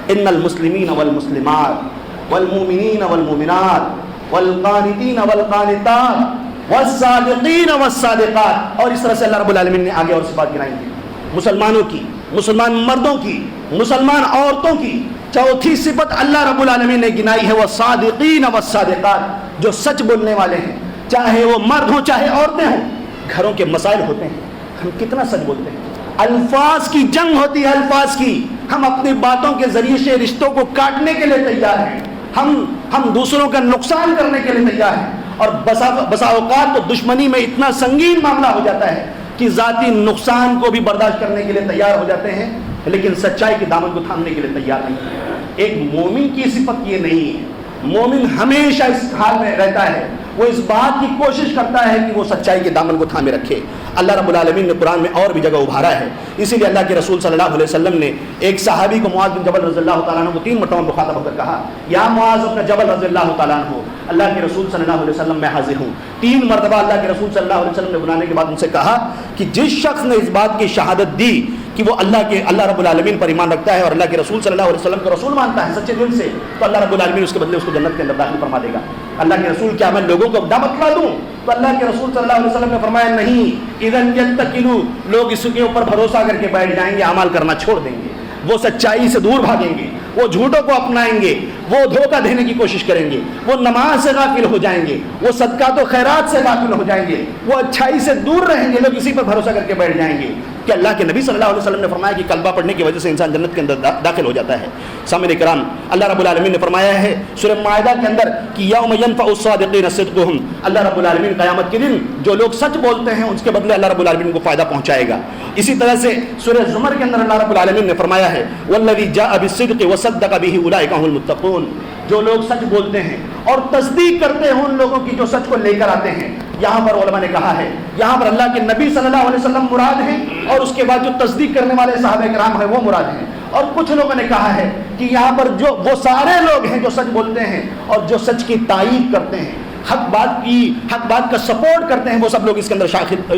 ان المسلمین والمسلمات والمؤمنین والمؤمنات والقانتین والقانتات والصادقین والصادقات، اور اس طرح سے اللہ رب العالمین نے آگے اور صفات گنائی ہیں، مسلمانوں کی، مسلمان مردوں کی، مسلمان عورتوں کی۔ چوتھی صفت اللہ رب العالمین نے گنائی ہے، وہ صادقین والصادقات، جو سچ بولنے والے ہیں، چاہے وہ مرد ہوں چاہے عورتیں ہوں۔ گھروں کے مسائل ہوتے ہیں، ہم کتنا سچ بولتے ہیں، الفاظ کی جنگ ہوتی ہے، الفاظ کی، ہم اپنی باتوں کے ذریعے سے رشتوں کو کاٹنے کے لیے تیار ہیں، ہم دوسروں کا نقصان کرنے کے لیے تیار ہیں، اور بسا اوقات تو دشمنی میں اتنا سنگین معاملہ ہو جاتا ہے کہ ذاتی نقصان کو بھی برداشت کرنے کے لیے تیار ہو جاتے ہیں، لیکن سچائی کے دامن کو تھامنے کے لیے تیار نہیں ہے۔ ایک مومن کی صفت یہ نہیں ہے، مومن ہمیشہ اس حال میں رہتا ہے، وہ اس بات کی کوشش کرتا ہے کہ وہ سچائی کے دامن کو تھامے رکھے۔ اللہ رب العالمین نے قرآن میں اور بھی جگہ ابھارا ہے، اسی لیے اللہ کے رسول صلی اللہ علیہ وسلم نے ایک صحابی کو معاذ بن جبل رضی اللہ تعالیٰ عنہ کو 3 مرتبہ مخاطب ہو کر کہا، یا معاذ بن جبل رضی اللہ تعالیٰ عنہ، اللہ کے رسول صلی اللہ علیہ وسلم میں حاضر ہوں۔ 3 مرتبہ اللہ کے رسول صلی اللہ علیہ وسلم نے بلانے کے بعد ان سے کہا کہ جس شخص نے اس بات کی شہادت دی کہ وہ اللہ رب العالمین پر ایمان رکھتا ہے اور اللہ کے رسول صلی اللہ علیہ وسلم کو رسول مانتا ہے سچے دل سے، تو اللہ رب العالمین اس کے بدلے اس کو جنت کے اندر داخل فرما دے گا۔ اللہ کے رسول، کیا میں لوگوں کو دعوت بتلا دوں؟ تو اللہ کے رسول صلی اللہ علیہ وسلم نے فرمایا نہیں، اذن یتکلوا، لوگ اس کے اوپر بھروسہ کر کے بیٹھ جائیں گے، اعمال کرنا چھوڑ دیں گے، وہ سچائی سے دور بھاگیں گے، وہ جھوٹوں کو اپنائیں گے، وہ دھوکہ دینے کی کوشش کریں گے، وہ نماز سے غافل ہو جائیں گے، وہ صدقات و خیرات سے غافل ہو جائیں گے، وہ اچھائی سے دور رہیں گے، لوگ اسی پر بھروسہ کر کے بیٹھ جائیں گے۔ کہ اللہ کے نبی صلی اللہ علیہ وسلم نے فرمایا کہ کلمہ پڑھنے کی وجہ سے انسان جنت کے اندر داخل ہو جاتا ہے۔ سامعین کرام، اللہ رب العالمین نے فرمایا ہے سورہ مائدہ کے اندر کہ یوم ینفع الصادقین صدقہم، اللہ رب العالمین قیامت کے دن جو لوگ سچ بولتے ہیں اس کے بدلے اللہ رب العالمین کو فائدہ پہنچائے گا۔ اسی طرح سے سورہ زمر کے اندر اللہ رب العالمین نے فرمایا ہے والذی جاء بالصدق وصدق به اولئک هم المتقون، جو لوگ سچ بولتے ہیں اور تصدیق کرتے ہیں ان لوگوں کی جو سچ کو لے کر آتے ہیں۔ یہاں پر علماء نے کہا ہے یہاں پر اللہ کے نبی صلی اللہ علیہ وسلم مراد ہیں، اور اس کے بعد جو تصدیق کرنے والے صحابہ کرام ہیں وہ مراد ہیں۔ اور کچھ لوگوں نے کہا ہے کہ یہاں پر جو وہ سارے لوگ ہیں جو سچ بولتے ہیں اور جو سچ کی تائید کرتے ہیں، حق بات کا سپورٹ کرتے ہیں، وہ سب لوگ اس کے اندر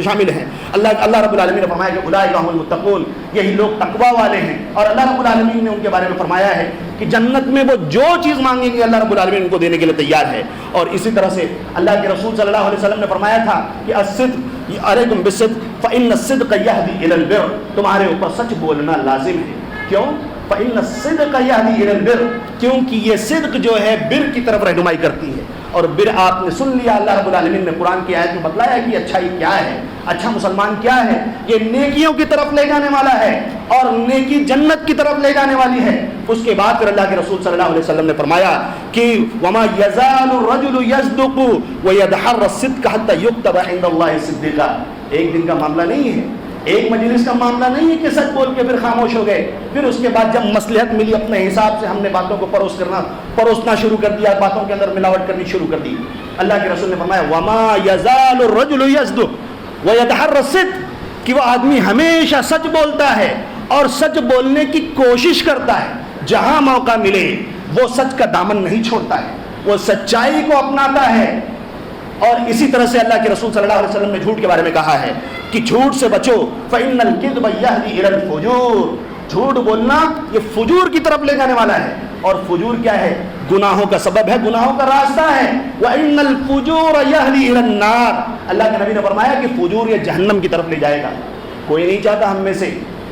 شامل ہیں۔ اللہ رب العالمین نے فرمایا کہ اولئک هم المتقون، یہی لوگ تقوی والے ہیں، اور اللہ رب العالمین نے ان کے بارے میں فرمایا ہے کہ جنت میں وہ جو چیز مانگیں گے اللہ رب العالمین ان کو دینے کے لیے تیار ہے۔ اور اسی طرح سے اللہ کے رسول صلی اللہ علیہ وسلم نے فرمایا تھا کہ الصدق علیکم بالصدق فإن الصدق یہدی الی البر، تمہارے اوپر سچ بولنا لازم ہے۔ کیوں؟ فإن الصدق یہدی الی البر، کیونکہ یہ صدق جو ہے بر کی طرف رہنمائی کرتی ہے۔ اور بر آپ نے سن لیا، اللہ رب العالمین نے قرآن کی آیت میں بتلایا کہ اچھائی کیا ہے، اچھا مسلمان کیا ہے، یہ نیکیوں کی طرف لے جانے والا ہے اور نیکی جنت کی طرف لے جانے والی ہے۔ اس کے بعد پھر اللہ کے رسول صلی اللہ علیہ وسلم نے فرمایا کہ وما يزال الرجل يصدق ويدحر الصدق حتى يكتب عند الله صديقا، ایک دن کا معاملہ نہیں ہے، ایک مجلس کا معاملہ نہیں ہے کہ سچ بول کے پھر خاموش ہو گئے، پھر اس کے بعد جب مصلحت ملی اپنے حساب سے ہم نے باتوں کو پروسنا شروع کر دیا، باتوں کے اندر ملاوٹ کرنی شروع کر دی۔ اللہ کے رسول نے فرمایا وما يزال الرجل يصدق ويدحر الصدق، کہ وہ آدمی ہمیشہ سچ بولتا ہے اور سچ بولنے کی کوشش کرتا ہے، جہاں موقع ملے وہ سچ کا دامن نہیں چھوڑتا ہے، وہ سچائی کو اپناتا ہے۔ اور اسی طرح سے اللہ کے رسول صلی اللہ علیہ وسلم نے جھوٹ کے بارے میں کہا ہے کہ جھوٹ سے بچو، فإن الكذب يهدي إلى الفجور، جھوٹ بولنا یہ فجور کی طرف لے جانے والا ہے، اور فجور کیا ہے؟ گناہوں کا سبب ہے، گناہوں کا راستہ ہے۔ وإن الفجور يهدي إلى النار، اللہ کے نبی نے فرمایا کہ فجور یہ جہنم کی طرف لے جائے گا۔ کوئی نہیں چاہتا ہم میں سے،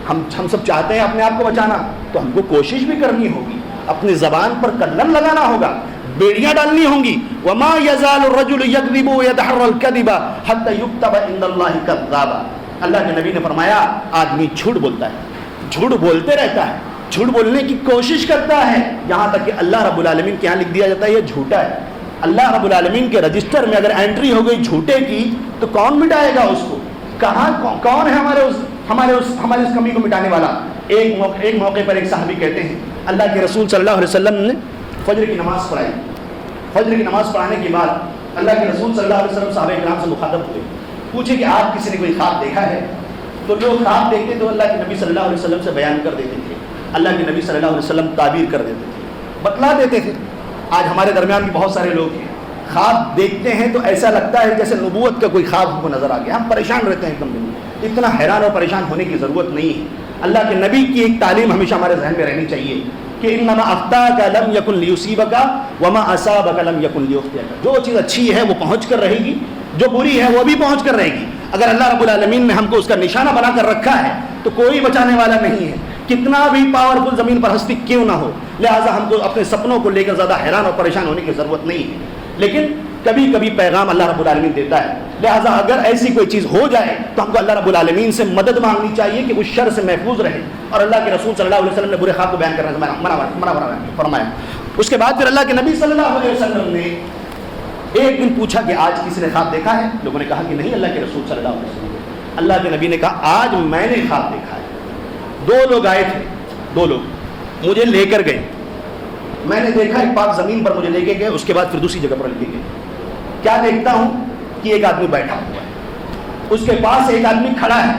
ہم سب چاہتے ہیں اپنے آپ کو بچانا، تو ہم کو کوشش بھی کرنی ہوگی، اپنی زبان پر کلم لگانا ہوگا، بیڑیاں ڈالنی ہوں گی۔ وما يزال الرجل يكذب ويتحرى الكذب حتى يكتب عند الله كذابا، اللہ کے نبی نے فرمایا آدمی جھوٹ بولتا ہے، جھوٹ بولتے رہتا ہے، جھوٹ بولنے کی کوشش کرتا ہے، یہاں تک کہ اللہ رب العالمین کے یہاں لکھ دیا جاتا ہے یہ جھوٹا ہے۔ اللہ رب العالمین کے رجسٹر میں اگر انٹری ہو گئی جھوٹے کی تو کون مٹائے گا اس کو؟ کون ہے ہمارے اس کمی کو مٹانے والا؟ ایک موقع پر ایک صحابی کہتے ہیں اللہ کے رسول صلی اللہ علیہ وسلم نے فجر کی نماز پڑھائی. فجر کی نماز پڑھانے کے بعد اللہ کے رسول صلی اللہ علیہ وسلم صحابہ کرام سے مخاطب ہوئے, پوچھے کہ آپ کسی نے کوئی خواب دیکھا ہے؟ تو لوگ خواب دیکھتے تو اللہ کے نبی صلی اللہ علیہ وسلم سے بیان کر دیتے تھے, اللہ کے نبی صلی اللہ علیہ وسلم تعبیر کر دیتے تھے, بتلا دیتے تھے. آج ہمارے درمیان بھی بہت سارے لوگ ہیں, خواب دیکھتے ہیں تو ایسا لگتا ہے جیسے نبوت کا کوئی خواب ہم کو نظر آ گیا, ہم پریشان رہتے ہیں ایک دم. اتنا حیران اور پریشان ہونے کی ضرورت نہیں ہے. اللہ کے نبی کی ایک تعلیم ہمیشہ ہمارے ذہن میں رہنی چاہیے کہ انما اخطاک لم یکن لیصیبک وما اصابک لم یکن لیخطئک. جو چیز اچھی ہے وہ پہنچ کر رہے گی, جو بری ہے وہ بھی پہنچ کر رہے گی. اگر اللہ رب العالمین نے ہم کو اس کا نشانہ بنا کر رکھا ہے تو کوئی بچانے والا نہیں ہے, کتنا بھی پاورفل زمین پر ہستی کیوں نہ ہو. لہٰذا ہم کو اپنے سپنوں کو لے کر زیادہ حیران اور پریشان ہونے کی ضرورت نہیں ہے. لیکن کبھی کبھی پیغام اللہ رب العالمین دیتا ہے, لہٰذا اگر ایسی کوئی چیز ہو جائے تو ہم کو اللہ رب العالمین سے مدد مانگنی چاہیے کہ اس شر سے محفوظ رہے. اور اللہ کے رسول صلی اللہ علیہ وسلم نے برے خواب کو بیان کرنے سے منع فرمایا. اس کے بعد پھر اللہ کے نبی صلی اللہ علیہ وسلم نے ایک دن پوچھا کہ آج کسی نے خواب دیکھا ہے؟ لوگوں نے کہا کہ نہیں اللہ کے رسول صلی اللہ علیہ وسلم. اللہ کے نبی نے کہا آج میں نے خواب دیکھا ہے. 2 لوگ آئے تھے, 2 لوگ مجھے لے کر گئے. میں نے دیکھا ایک پاک زمین پر مجھے لے کے گئے, اس کے بعد پھر دوسری جگہ پر لے کے گئے. کیا دیکھتا ہوں کہ ایک آدمی بیٹھا ہوا ہے, اس کے پاس ایک آدمی کھڑا ہے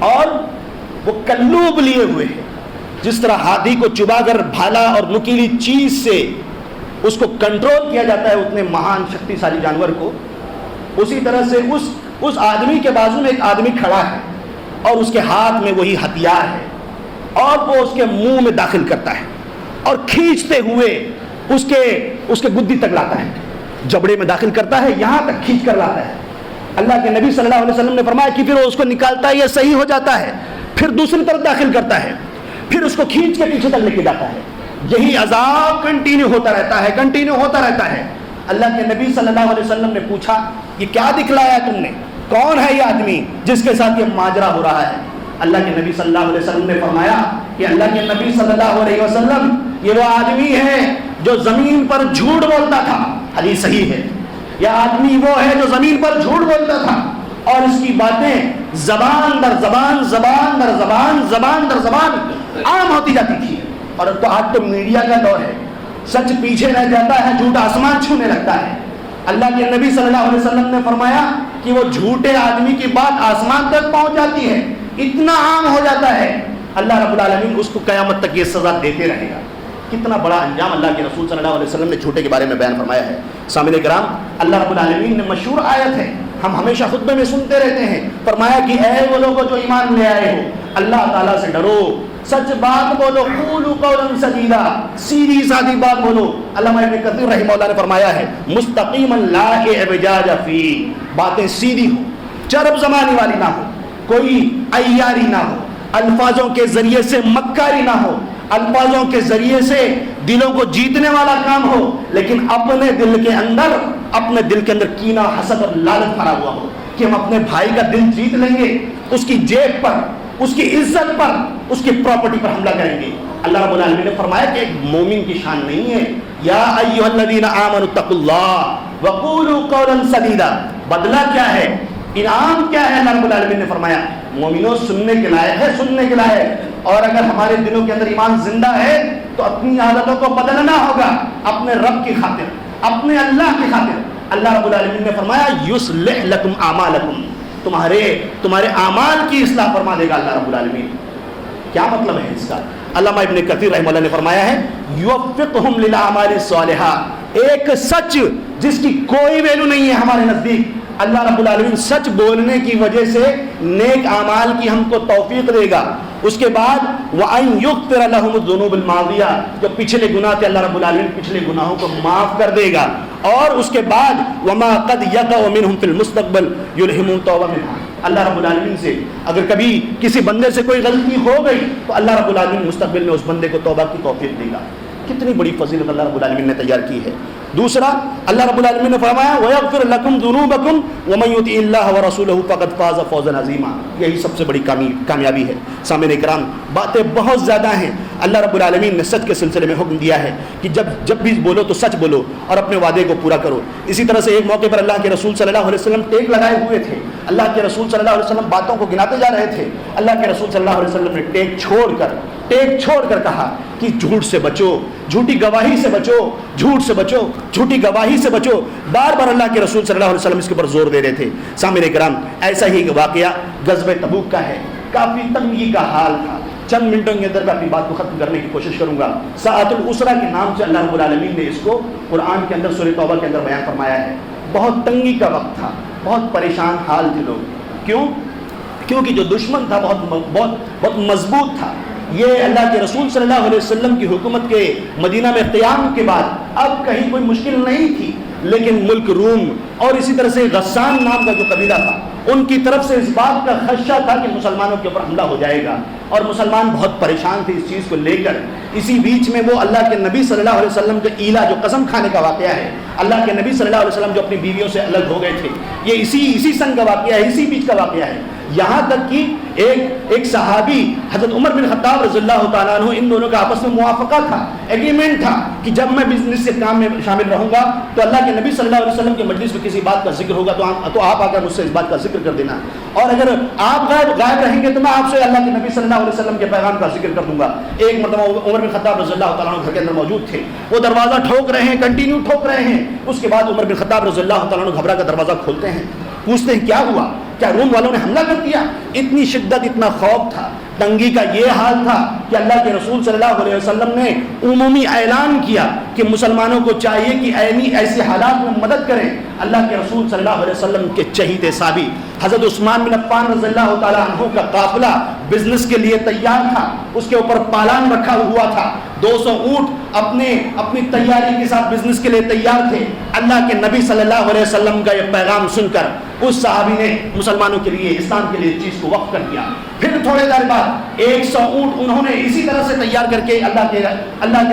اور وہ کلوب لیے ہوئے ہے. جس طرح ہاتھی کو چبا کر بھالا اور نکیلی چیز سے اس کو کنٹرول کیا جاتا ہے اتنے مہان شکتیشالی جانور کو, اسی طرح سے اس آدمی کے بازو میں ایک آدمی کھڑا ہے اور اس کے ہاتھ میں وہی ہتھیار ہے, اور وہ اس کے منہ میں داخل کرتا ہے اور کھینچتے ہوئے اس کے گدی تک لاتا ہے, جبڑے میں داخل کرتا ہے, یہاں تک کھینچ کر لاتا ہے. اللہ کے نبی صلی اللہ علیہ وسلم نے فرمایا کہ پھر وہ اس کو نکالتا ہے, یہ صحیح ہو جاتا ہے, پھر دوسری طرف داخل کرتا ہے, پھر اس کو کھینچ کے پیچھے تک لے کے جاتا ہے. یہی عذاب کنٹینیو ہوتا رہتا ہے. اللہ کے نبی صلی اللہ علیہ وسلم نے پوچھا یہ کیا دکھلایا تم نے, کون ہے یہ آدمی جس کے ساتھ یہ ماجرا ہو رہا ہے؟ اللہ کے نبی صلی اللہ علیہ وسلم نے فرمایا کہ اللہ کے نبی صلی اللہ علیہ وسلم یہ وہ آدمی ہے جو زمین پر جھوٹ بولتا تھا. حدیث صحیح ہے. یہ آدمی وہ ہے جو زمین پر جھوٹ بولتا تھا اور اس کی باتیں زبان در زبان عام ہوتی جاتی تھی. اور تو آج تو میڈیا کا دور ہے, سچ پیچھے رہ جاتا ہے, جھوٹ آسمان چھونے لگتا ہے. اللہ کے نبی صلی اللہ علیہ وسلم نے فرمایا کہ وہ جھوٹے آدمی کی بات آسمان تک پہنچ جاتی ہے, اتنا عام ہو جاتا ہے, اللہ رب العالمین اس کو قیامت تک یہ سزا دیتے رہے گا. کتنا بڑا انجام اللہ کے رسول صلی اللہ علیہ وسلم نے جھوٹے کے بارے میں بیان فرمایا ہے. سامعین کرام, اللہ رب العالمین نے مشہور آیت ہے, ہم ہمیشہ خطبے میں سنتے رہتے ہیں, فرمایا کہ اے وہ لوگوں جو ایمان لے آئے ہو, اللہ تعالیٰ سے ڈرو, سچ بات بولو, قولوا قولا سدیدا, سیدھی سادی بات بولو. علامہ ابن کثیر رحمہ اللہ نے فرمایا ہے مستقیما لا اعوجاج فی, باتیں سیدھی ہو, چرب زمانی والی نہ ہو, کوئی عیاری نہ ہو, الفاظوں کے ذریعے سے مکاری نہ ہو, الفاظوں کے ذریعے سے دلوں کو جیتنے والا کام ہو, لیکن اپنے دل کے اندر کینہ, حسد اور لالچ بھرا ہوا ہو کہ ہم اپنے بھائی کا دل جیت لیں گے, اس کی جیب پر, اس کی عزت پر, اس کی پراپرٹی پر حملہ کریں گے. اللہ رب العالمین نے فرمایا کہ ایک مومن کی شان نہیں ہے یا ایھا الذین آمنوا اتقوا اللہ وقولوا قولا سدیدا. بدلہ کیا ہے, انعام کیا ہے؟ اللہ رب العالمین نے فرمایا مومنوں سننے کے لائق ہے, اور اگر ہمارے دلوں کے اندر ایمان زندہ ہے تو اپنی عادتوں کو بدلنا ہوگا اپنے رب کی خاطر, اپنے اللہ کی خاطر. اللہ رب العالمین نے فرمایا یصلح لکم اعمالکم, تمہارے اعمال کی اصلاح فرما دے گا اللہ رب العالمین. کیا مطلب ہے اس کا؟ علامہ ابن کثیر رحمہ اللہ نے فرمایا ہے یوفقہم للاعمال الصالحہ, ایک سچ جس کی کوئی ویلو نہیں ہے ہمارے نزدیک, اللہ رب العالمین سچ بولنے کی وجہ سے نیک اعمال کی ہم کو توفیق دے گا. اس کے بعد وَأَن يُغْفِرَ لَهُمُ الذُّنُوبَ الْمَاضِيَةَ, جو پچھلے گناہ تھے اللہ رب العالمین پچھلے گناہوں کو معاف کر دے گا. اور اس کے بعد وَمَا قَدْ يَقَعُ مِنْهُمْ فِي الْمُسْتَقْبَلِ يُلْهِمُهُمْ تَوْبَةً مِنْهُ. اللہ رب العالمین سے اگر کبھی کسی بندے سے کوئی غلطی ہو گئی تو اللہ رب العالمین مستقبل میں اس بندے کو توبہ کی توفیق دے گا. کتنی بڑی فضیلت اللہ رب العالمین نے تیار کی ہے. دوسرا, اللہ رب العالمین نے فرمایا وَيَغْفِرْ لَكُمْ ذُنُوبَكُمْ وَمَن يُطِعِ اللَّهَ وَرَسُولَهُ فَقَدْ فَازَ فَوْزًا عَظِيمًا. یہی سب سے بڑی کامیابی ہے. سامعین کرام, باتیں بہت زیادہ ہیں, اللہ رب العالمین نے سچ کے سلسلے میں حکم دیا ہے کہ جب بھی بولو تو سچ بولو اور اپنے وعدے کو پورا کرو. اسی طرح سے ایک موقع پر اللہ کے رسول صلی اللہ علیہ وسلم ٹیک لگائے ہوئے تھے. اللہ کے رسول صلی اللہ علیہ وسلم باتوں کو گناتے جا رہے تھے. اللہ کے رسول صلی اللہ علیہ وسلم نے ٹیک چھوڑ کر کہا کہ جھوٹ سے بچو, جھوٹی گواہی سے بچو, جھوٹ سے بچو, جھوٹی گواہی سے بچو. بار بار اللہ کے رسول صلی اللہ علیہ وسلم اس کے اوپر زور دے رہے تھے. سامعین کرام, ایسا ہی ایک واقعہ غزوہ تبوک کا ہے. کافی تنگی کا حال تھا. چند منٹوں کے اندر میں اپنی بات کو ختم کرنے کی کوشش کروں گا. ساعۃ الاسرہ کے نام سے اللہ رب العالمین نے اس کو قرآن کے اندر سورہ توبہ کے اندر بیان فرمایا ہے. بہت تنگی کا وقت تھا, بہت پریشان حال تھے لوگ. کیونکہ جو دشمن تھا بہت مضبوط تھا. یہ اللہ کے رسول صلی اللہ علیہ وسلم کی حکومت کے مدینہ میں قیام کے بعد اب کہیں کوئی مشکل نہیں تھی, لیکن ملک روم اور اسی طرح سے غسان نام کا جو قبیلہ تھا, ان کی طرف سے اس بات کا خدشہ تھا کہ مسلمانوں کے اوپر حملہ ہو جائے گا, اور مسلمان بہت پریشان تھے اس چیز کو لے کر. اسی بیچ میں وہ اللہ کے نبی صلی اللہ علیہ وسلم کا ایلا, جو قسم کھانے کا واقعہ ہے, اللہ کے نبی صلی اللہ علیہ وسلم جو اپنی بیویوں سے الگ ہو گئے تھے, یہ اسی سن کا واقعہ ہے, اسی بیچ کا واقعہ ہے. یہاں تک کہ ایک صحابی حضرت عمر بن خطاب رضی اللہ تعالیٰ عنہ, ان دونوں کا آپس میں موافقہ تھا, ایگریمنٹ تھا کہ جب میں بزنس کے کام میں شامل رہوں گا تو اللہ کے نبی صلی اللہ علیہ وسلم کے مجلس میں کسی بات کا ذکر ہوگا تو آپ آ کر مجھ سے اس بات کا ذکر کر دینا, اور اگر آپ غائب رہیں گے تو میں آپ سے اللہ کے نبی صلی اللہ علیہ وسلم کے پیغام کا ذکر کر دوں گا. ایک مرتبہ عمر بن خطاب رضی اللہ تعالیٰ عنہ گھر کے اندر موجود تھے. وہ دروازہ ٹھوک رہے ہیں, کنٹینیو ٹھوک رہے ہیں. اس کے بعد عمر بن خطاب رضی اللہ تعالیٰ عنہ گھبرا کر دروازہ کھولتے ہیں, پوچھتے ہیں کیا ہوا, کیا روم والوں نے حملہ کر دیا؟ اتنی شدت, اتنا خوف تھا. تنگی کا یہ حال تھا کہ اللہ کے رسول صلی اللہ علیہ وسلم نے عمومی اعلان کیا کہ مسلمانوں کو چاہیے کہ ایسے حالات میں مدد کریں. اللہ کے رسول صلی اللہ علیہ وسلم کے چہیتے صحابی حضرت عثمان بن عفان رضی اللہ تعالیٰ عنہ کا قافلہ بزنس کے لیے تیار تھا. اس کے اوپر پالان رکھا ہوا تھا. 200 اونٹ اپنی تیاری کے ساتھ بزنس کے لیے تیار تھے. اللہ کے نبی صلی اللہ علیہ وسلم کا یہ پیغام سن کر اس صحابی نے مسلمانوں کے لیے, اسلام کے لیے چیز کو وقف کر دیا. پھر تھوڑے دیر بعد 100 اونٹ انہوں نے اسی طرح سے تیار کر کے اللہ کے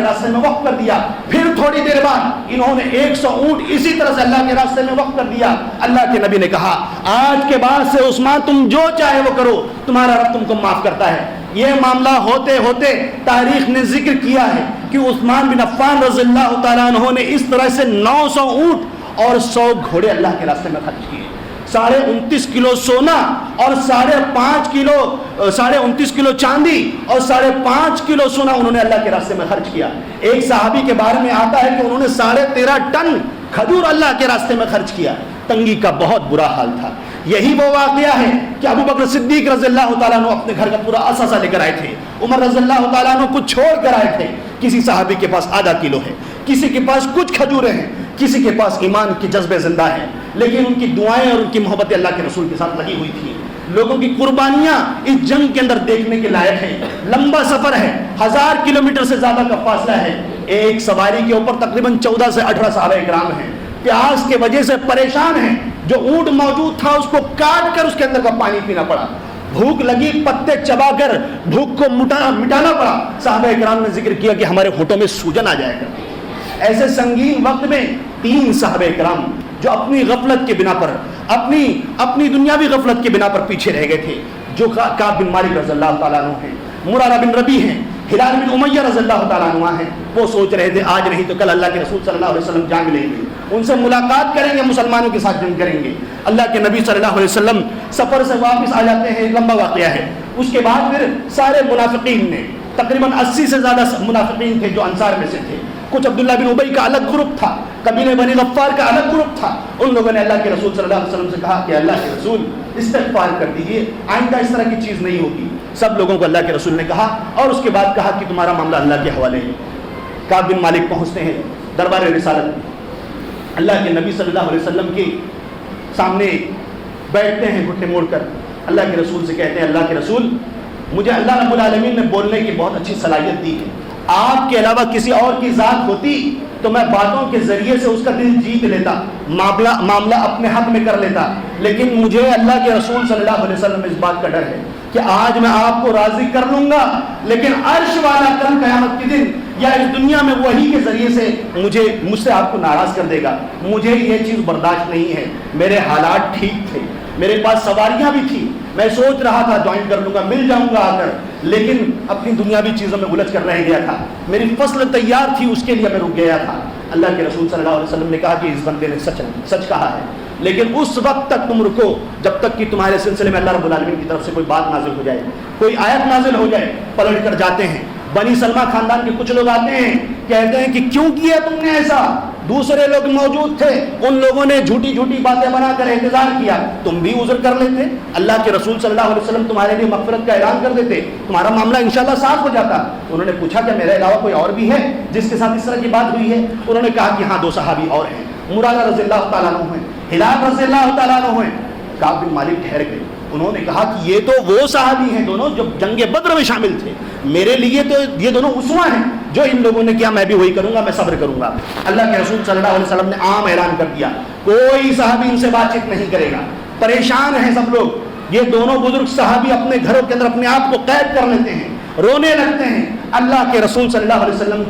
راستے میں وقف کر دیا. پھر تھوڑی دیر بعد انہوں نے 100 اونٹ اسی طرح سے اللہ کے راستے میں وقف کر دیا. اللہ کے نبی نے کہا آج کے بعد سے عثمان تم جو چاہے وہ کرو, تمہارا رب تم کو معاف کرتا ہے. یہ معاملہ ہوتے ہوتے تاریخ نے ذکر کیا ہے کہ عثمان بن عفان رضی اللہ تعالیٰ عنہ نے اس طرح سے 900 اونٹ اور 100 گھوڑے اللہ کے راستے میں خرچ کیے. 29.5 کلو سونا اور 29.5 کلو چاندی اور 5.5 کلو سونا انہوں نے اللہ کے راستے میں خرچ کیا. ایک صحابی کے بارے میں آتا ہے کہ انہوں نے 13.5 ٹن کھجور اللہ کے راستے میں خرچ کیا. تنگی کا بہت برا حال تھا. یہی وہ واقعہ ہے کہ ابو بکر صدیق رضی اللہ تعالیٰ عنہ اپنے گھر کا پورا اثاثہ لے کر آئے تھے. عمر رضی اللہ تعالیٰ عنہ کچھ چھوڑ کر آئے تھے. کسی صحابی کے پاس آدھا کلو ہے, کسی کے پاس کچھ کھجوریں ہیں, کسی کے پاس ایمان کے جذبے زندہ ہیں, لیکن ان کی دعائیں اور ان کی محبت اللہ کے رسول کے ساتھ لگی ہوئی تھی. لوگوں کی قربانیاں اس جنگ کے اندر دیکھنے کے لائق ہیں. لمبا سفر ہے, 1000 کلومیٹر سے زیادہ کا فاصلہ ہے. ایک سواری کے اوپر تقریباً 14 سے 18 صحابہ کرام ہیں. پیاس کے وجہ سے پریشان ہیں. جو اونٹ موجود تھا اس کو کاٹ کر اس کے اندر کا پانی پینا پڑا. بھوک لگی, پتے چبا کر بھوک کو مٹانا پڑا. صحابہ کرام نے ذکر کیا کہ ہمارے ہونٹوں میں سوجن آ جائے گا. ایسے سنگین وقت میں 3 صحابہ کرام جو اپنی غفلت کے بنا پر, اپنی دنیاوی غفلت کے بنا پر پیچھے رہ گئے تھے, جو کعب بن مالک رضی اللہ تعالیٰ عنہ ہیں, مرارہ بن ربیع ہیں, ہلال بن امیہ رضی اللہ تعالیٰ عنہ ہیں. وہ سوچ رہے تھے آج نہیں تو کل اللہ کے رسول صلی اللہ علیہ وسلم جا ملیں گے, ان سے ملاقات کریں گے, مسلمانوں کے ساتھ جنگ کریں گے. اللہ کے نبی صلی اللہ علیہ وسلم سفر سے واپس آ جاتے ہیں. لمبا واقعہ ہے. اس کے بعد پھر سارے منافقین نے, تقریباً 80 سے زیادہ منافقین تھے جو انصار میں سے تھے. کچھ عبداللہ بن ابی کا الگ گروپ تھا, قبیلہ بنی غفار کا الگ گروپ تھا. ان لوگوں نے اللہ کے رسول صلی اللہ علیہ وسلم سے کہا کہ اللہ کے رسول استغفار کر دیجیے, آئندہ اس طرح کی چیز نہیں ہوگی. سب لوگوں کو اللہ کے رسول نے کہا, اور اس کے بعد کہا کہ تمہارا معاملہ اللہ کے حوالے ہے. کعب بن مالک پہنچتے ہیں دربار رسالت, اللہ کے نبی صلی اللہ علیہ وسلم کے سامنے بیٹھتے ہیں گھٹنے موڑ کر. اللہ کے رسول سے کہتے ہیں اللہ کے رسول, مجھے اللہ رب العالمین نے بولنے کی بہت اچھی صلاحیت دی ہے. آپ کے علاوہ کسی اور کی ذات ہوتی تو میں باتوں کے ذریعے سے اس کا دل جیت لیتا, معاملہ اپنے حق میں کر لیتا. لیکن مجھے اللہ کے رسول صلی اللہ علیہ وسلم اس بات کا ڈر ہے کہ آج میں آپ کو راضی کر لوں گا, لیکن عرش والا کل قیامت کے دن یا اس دنیا میں وہی کے ذریعے سے مجھ سے آپ کو ناراض کر دے گا. مجھے یہ چیز برداشت نہیں ہے. میرے حالات ٹھیک تھے, میرے پاس سواریاں بھی تھی, میں سوچ رہا تھا جوائن کر لوں گا، مل جاؤں گا آ کر، لیکن اپنی دنیاوی چیزوں میں الجھ کر رہ گیا تھا، میری فصل تیار تھی، اس کے لیے میں رک گیا تھا۔ اللہ کے رسول صلی اللہ علیہ وسلم نے کہا کہ اس بندے نے سچ کہا ہے، لیکن اس وقت تک تم رکو جب تک کہ تمہارے سلسلے میں اللہ رب العالمین کی طرف سے کوئی بات نازل ہو جائے، کوئی آیت نازل ہو جائے۔ پلٹ کر جاتے ہیں، بنی سلمہ خاندان کے کچھ لوگ آتے ہیں، کہتے ہیں کہ کیوں کیا تم نے ایسا؟ دوسرے لوگ موجود تھے، ان لوگوں نے جھوٹی جھوٹی باتیں بنا کر اعتذار کیا، تم بھی عذر کر لیتے، اللہ کے رسول صلی اللہ علیہ وسلم تمہارے لیے مغفرت کا اعلان کر دیتے، تمہارا معاملہ انشاءاللہ صاف ہو جاتا۔ انہوں نے پوچھا کہ میرے علاوہ کوئی اور بھی ہے جس کے ساتھ اس طرح کی بات ہوئی ہے؟ انہوں نے کہا کہ ہاں 2 صحابی اور ہیں، مرارہ رضی اللہ تعالیٰ عنہ ہیں، ہلال رضی اللہ تعالیٰ عنہ ہیں۔ کعب بن مالک ٹھہر گئے، انہوں نے کہا کہ یہ تو وہ صحابی ہیں دونوں جو جنگ بدر میں شامل تھے، میرے لیے تو یہ دونوں اسوہ ہیں، جو ان لوگوں نے کیا میں بھی وہی کروں گا، میں صبر کروں گا۔ اللہ کے رسول صلی اللہ علیہ وسلم نے عام اعلان کر دیا، کوئی صحابی ان سے بات چیت نہیں کرے گا۔ پریشان ہیں سب لوگ، یہ دونوں بزرگ صحابی اپنے گھروں کے اندر اپنے آپ کو قید کر لیتے ہیں، رونے لگتے ہیں۔ اللہ کے رسول صلی اللہ علیہ وسلم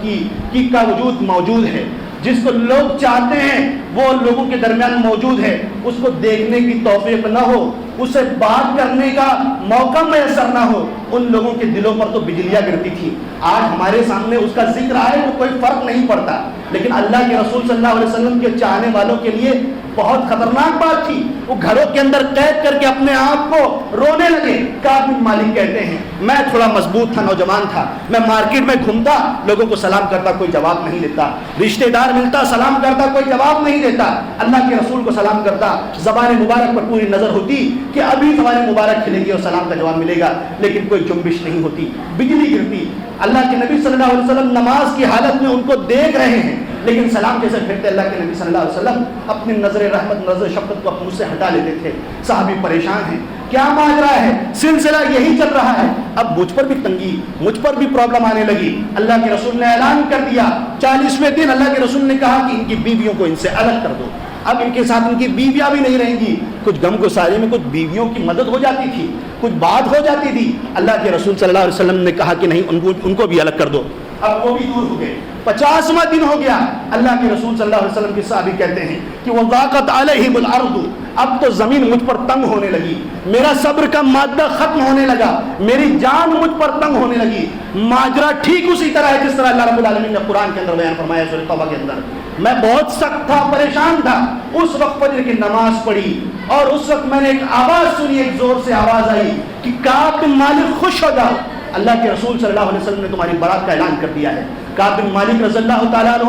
کی کا وجود موجود ہے، جس کو لوگ چاہتے ہیں وہ لوگوں کے درمیان موجود ہے، اس کو دیکھنے کی توفیق نہ ہو، اسے بات کرنے کا موقع میسر نہ ہو، ان لوگوں کے دلوں پر تو بجلیاں گرتی تھی۔ آج ہمارے سامنے اس کا ذکر آئے تو کوئی فرق نہیں پڑتا، لیکن اللہ کے رسول صلی اللہ علیہ وسلم کے چاہنے والوں کے لیے بہت خطرناک بات تھی۔ وہ گھروں کے اندر قید کر کے اپنے آپ کو رونے لگے۔ کعب بن مالک کہتے ہیں میں تھوڑا مضبوط تھا، نوجوان تھا، میں مارکیٹ میں گھومتا، لوگوں کو سلام کرتا، کوئی جواب نہیں دیتا، رشتہ دار ملتا سلام کرتا، کوئی جواب نہیں دیتا، اللہ کے رسول کو سلام کرتا، زبان مبارک پر پوری نظر ہوتی کہ ابھی زبان مبارک کھلے گی اور سلام کا جواب ملے گا، لیکن کوئی جنبش نہیں ہوتی، بجلی گرتی۔ اللہ کے نبی صلی اللہ علیہ وسلم نماز کی حالت میں ان کو دیکھ رہے ہیں، لیکن سلام کیسے پھرتے؟ اللہ کے نبی صلی اللہ علیہ وسلم اپنی نظر رحمت، نظر شفقت کو اپنے منہ سے ہٹا لیتے تھے۔ صحابی پریشان ہیں، کیا ماجرا ہے؟ سلسلہ یہی چل رہا ہے، اب مجھ پر بھی تنگی، مجھ پر بھی پرابلم آنے لگی۔ اللہ کے رسول نے اعلان کر دیا، 40ویں دن اللہ کے رسول نے کہا کہ ان کی بیویوں کو ان سے الگ کر دو، اب ان کے ساتھ ان کی بیویاں بھی نہیں رہیں گی۔ کچھ غم کو سارے میں کچھ بیویوں کی مدد ہو جاتی تھی، کچھ بات ہو جاتی تھی، اللہ کے رسول صلی اللہ علیہ وسلم نے کہا کہ نہیں، ان کو بھی الگ کر دو۔ اب وہ بھی دور ہو گئے، 50واں دن ہو گیا، اللہ کے رسول صلی اللہ علیہ وسلم کے صحابی کہتے ہیں کہ وضاقت علیہم الارض، اب تو زمین مجھ پر تنگ ہونے لگی، میرا صبر کا مادہ ختم ہونے لگا، میری جان مجھ پر تنگ ہونے لگی۔ ماجرا ٹھیک اسی طرح ہے جس طرح اللہ رب العالمین نے قرآن کے اندر بیان فرمایا سورۃ توبہ کے اندر۔ میں بہت سخت تھا، پریشان تھا، اس وقت فجر کی نماز پڑھی اور اس وقت میں نے ایک آواز سنی، ایک زور سے آواز آئی کہ کعب بن مالک خوش ہو جاؤ، اللہ کے رسول صلی اللہ علیہ وسلم نے تمہاری برات کا اعلان کر دیا ہے۔ کعب بن مالک رضی اللہ تعالیٰ عنہ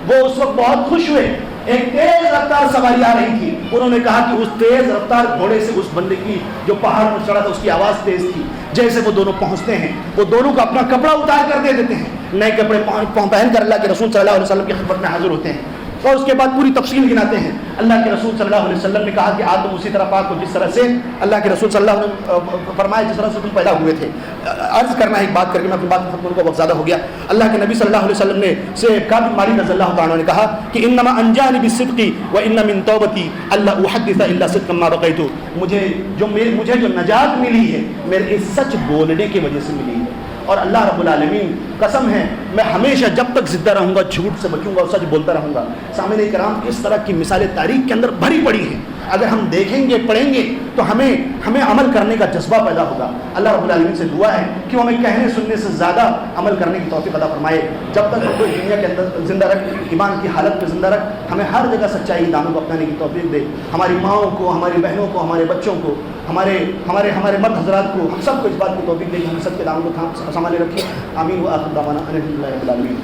وہ اس وقت بہت خوش ہوئے۔ ایک تیز رفتار سواری آ رہی تھی، انہوں نے کہا کہ اس تیز رفتار گھوڑے سے اس بندے کی جو پہاڑ پر چڑھا تھا اس کی آواز تیز تھی۔ جیسے وہ دونوں پہنچتے ہیں، وہ دونوں کو اپنا کپڑا اتار کر دے دیتے ہیں، نئے کپڑے پہن کر اللہ کے رسول صلی اللہ علیہ وسلم کی خدمت میں حاضر ہوتے ہیں، اور اس کے بعد پوری تفصیل گناتے ہیں۔ اللہ کے رسول صلی اللہ علیہ وسلم نے کہا کہ آدم اسی طرح پاک ہو جس طرح سے اللہ کے رسول صلی اللہ علیہ وسلم فرمایا جس طرح سے تم پیدا ہوئے تھے۔ عرض کرنا ہے ایک بات کر کے میں اپنی بات ختم کروں گا، وقت زیادہ ہو گیا۔ اللہ کے نبی صلی اللہ علیہ وسلم نے سے کعب بن مالک رضی اللہ تعالیٰ عنہ نے کہا کہ انما انجانی بالصدق وان من توبتی الا احدث الا صدقا ما بقيت، مجھے جو نجات ملی ہے میرے اس سچ بولنے کی وجہ سے ملی ہے، اور اللہ رب العالمین قسم ہے میں ہمیشہ جب تک زندہ رہوں گا جھوٹ سے بچوں گا اور سچ بولتا رہوں گا۔ سامعین کرام، اس طرح کی مثالیں تاریخ کے اندر بھری پڑی ہیں، اگر ہم دیکھیں گے پڑھیں گے تو ہمیں عمل کرنے کا جذبہ پیدا ہوگا۔ اللہ رب العالمین سے دعا ہے کہ وہ ہمیں کہنے سننے سے زیادہ عمل کرنے کی توفیق عطا فرمائے۔ جب تک ہم کو دنیا کے اندر زندہ رکھ، ایمان کی حالت میں زندہ رکھ، ہمیں ہر جگہ سچائی دامن کو اپنانے کی توفیق دے۔ ہماری ماؤں کو، ہماری بہنوں کو، ہمارے بچوں کو، ہمارے مرد حضرات کو، ہم سب کو اس بات کی توفیق دے کہ ہم سب کے دامن کو سنبھالے رکھیں۔ آمین و آخر دعوانا ان الحمد للہ رب العالمین۔